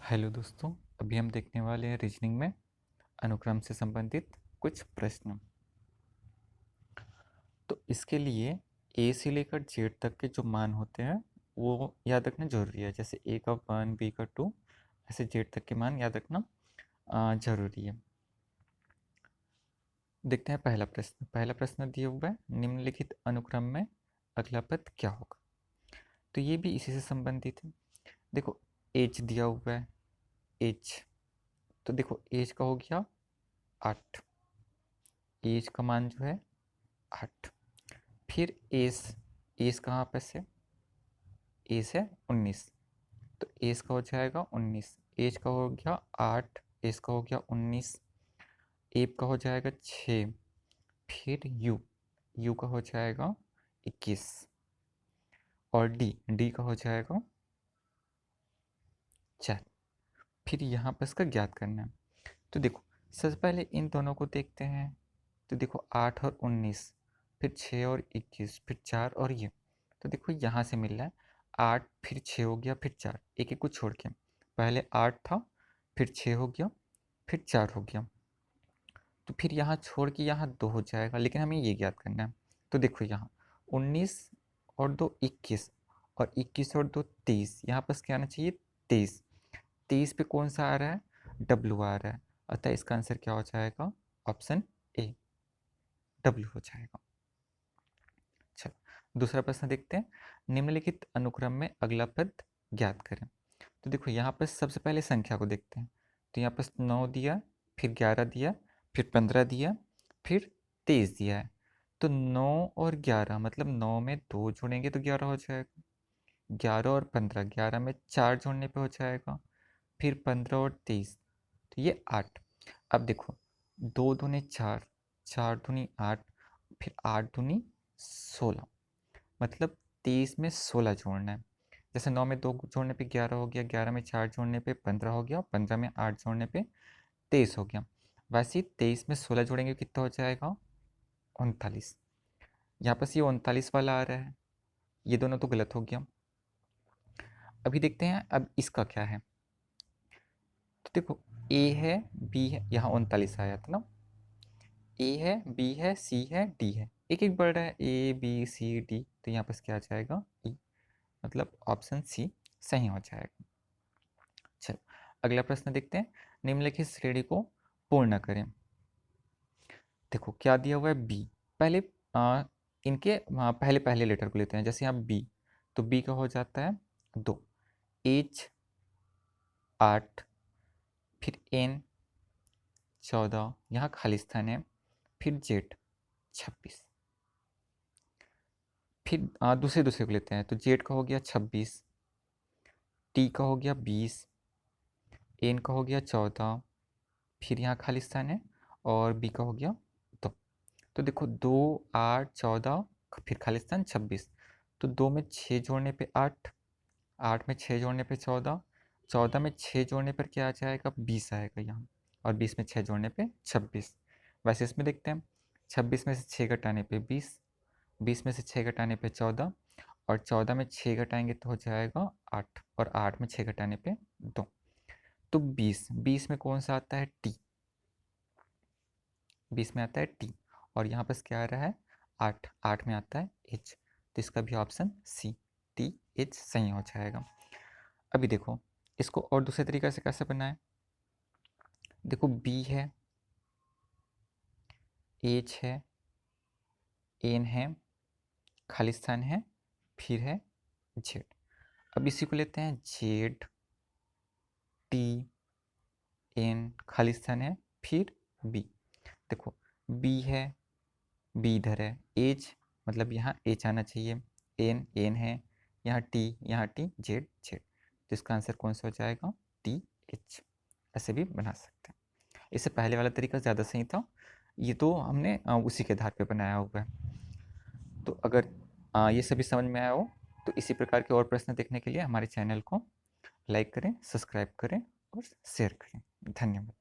Hello दोस्तों, अभी हम देखने वाले हैं रीजनिंग में अनुक्रम से संबंधित कुछ प्रश्न। तो इसके लिए ए से लेकर जेड तक के जो मान होते हैं वो याद रखना जरूरी है। जैसे ए का 1, बी का 2, ऐसे जेड तक के मान याद रखना जरूरी है। देखते हैं पहला प्रश्न दिया हुआ है, निम्नलिखित अनुक्रम में अगला पद क्या होगा। तो ये भी इसी से संबंधित है। देखो एच दिया हुआ है, एच, तो देखो एच का हो गया 8, एच का मान जो है 8। फिर एस, एस कहाँ पे से, एस है 19, तो एस का हो जाएगा 19, एच का हो गया 8, एस का हो गया 19, एप का हो जाएगा 6, फिर यू, यू का हो जाएगा 21 और डी, डी का हो जाएगा 4। फिर यहाँ पर इसका ज्ञात करना है। तो देखो सबसे पहले इन दोनों को देखते हैं। तो देखो 8 और 19, फिर 6 और 21, फिर 4 और ये। तो देखो यहाँ से मिल रहा है 8, फिर 6 हो गया, फिर 4, एक एक को छोड़ के। पहले 8 था, फिर 6 हो गया, फिर 4 हो गया। तो फिर यहाँ छोड़ के यहाँ 2 हो जाएगा, लेकिन हमें ये ज्ञात करना है। तो देखो यहाँ 19 और 2 21, और 21 और 2 23, यहाँ पर क्या आना चाहिए 23। 23 पे कौन सा आ रहा है, डब्लू आ रहा है, अतः इसका आंसर क्या हो जाएगा, ऑप्शन ए, डब्लू हो जाएगा। चलो दूसरा प्रश्न देखते हैं, निम्नलिखित अनुक्रम में अगला पद ज्ञात करें। तो देखो यहाँ पर सबसे पहले संख्या को देखते हैं। तो यहाँ पर 9 दिया, फिर 11 दिया, फिर 15 दिया, फिर 23 दिया है। तो 9 और 11 मतलब 9 में 2 जोड़ेंगे तो 11 हो जाएगा, 11 और 15, 11 में 4 जोड़ने पे हो जाएगा, फिर 15 और 23, तो ये 8। अब देखो 2 दूनी 4, 4 दूनी 8, फिर 8 दूनी 16, मतलब 23 में 16 जोड़ना है। जैसे 9 में 2 जोड़ने पे 11 हो गया, 11 में 4 जोड़ने पे 15 हो गया, 15 में 8 जोड़ने पे 23 हो गया। वैसे ही 23 में 16 जोड़ेंगे कितना हो जाएगा, 39। यहाँ पर ये 39 वाला आ रहा है, ये दोनों तो गलत हो गया। अभी देखते हैं अब इसका क्या है। तो देखो ए है, बी है, यहाँ 39 आया था ना, ए है, बी है, सी है, डी है, एक एक बढ़ रहा है, ए बी सी डी, तो यहाँ पर क्या आ जाएगा ई, मतलब ऑप्शन सी सही हो जाएगा। चलो अगला प्रश्न देखते हैं, निम्नलिखित श्रेणी को पूर्ण करें। देखो क्या दिया हुआ है बी, पहले इनके पहले पहले लेटर को लेते हैं। जैसे यहाँ बी, तो बी का हो जाता है 2, एच 8, फिर एन 14, यहाँ खाली स्थान है, फिर जेड 26। फिर दूसरे दूसरे को लेते हैं। तो जेड का हो गया 26, टी का हो गया 20, एन का हो गया 14, फिर यहाँ खाली स्थान है, और बी का हो गया 2। तो देखो 2 8 14, फिर खाली स्थान 26, तो 2 में 6 जोड़ने पे 8, 8 में 6 जोड़ने पे 14, 14 में 6 जोड़ने पर क्या आ जाएगा 20 आएगा यहाँ, और 20 में 6 जोड़ने पे 26। वैसे इसमें देखते हैं 26 में से 6 घटाने पे 20, 20 में से 6 घटाने पे 14, और 14 में 6 घटाएंगे तो हो जाएगा 8, और 8 में 6 घटाने पे 2, तो 20, 20 में कौन सा आता है टी, 20 में आता है टी, और यहाँ पर क्या आ रहा है 8, 8 में आता है एच, तो इसका भी ऑप्शन सी टी एच सही हो जाएगा। अभी देखो इसको और दूसरे तरीके से कैसे बनाएं। देखो बी है, एच है, एन है, खाली स्थान है, फिर है जेड। अब इसी को लेते हैं जेड, टी, एन, खाली स्थान है, फिर बी। देखो बी है, बी इधर है, एच मतलब यहाँ एच आना चाहिए, एन एन है, यहाँ टी जेड जेड, तो इसका आंसर कौन सा हो जाएगा टी एच। ऐसे भी बना सकते हैं। इससे पहले वाला तरीका ज़्यादा सही था, ये तो हमने उसी के आधार पे बनाया हुआ है। तो अगर ये सभी समझ में आया हो तो इसी प्रकार के और प्रश्न देखने के लिए हमारे चैनल को लाइक करें, सब्सक्राइब करें और शेयर करें। धन्यवाद।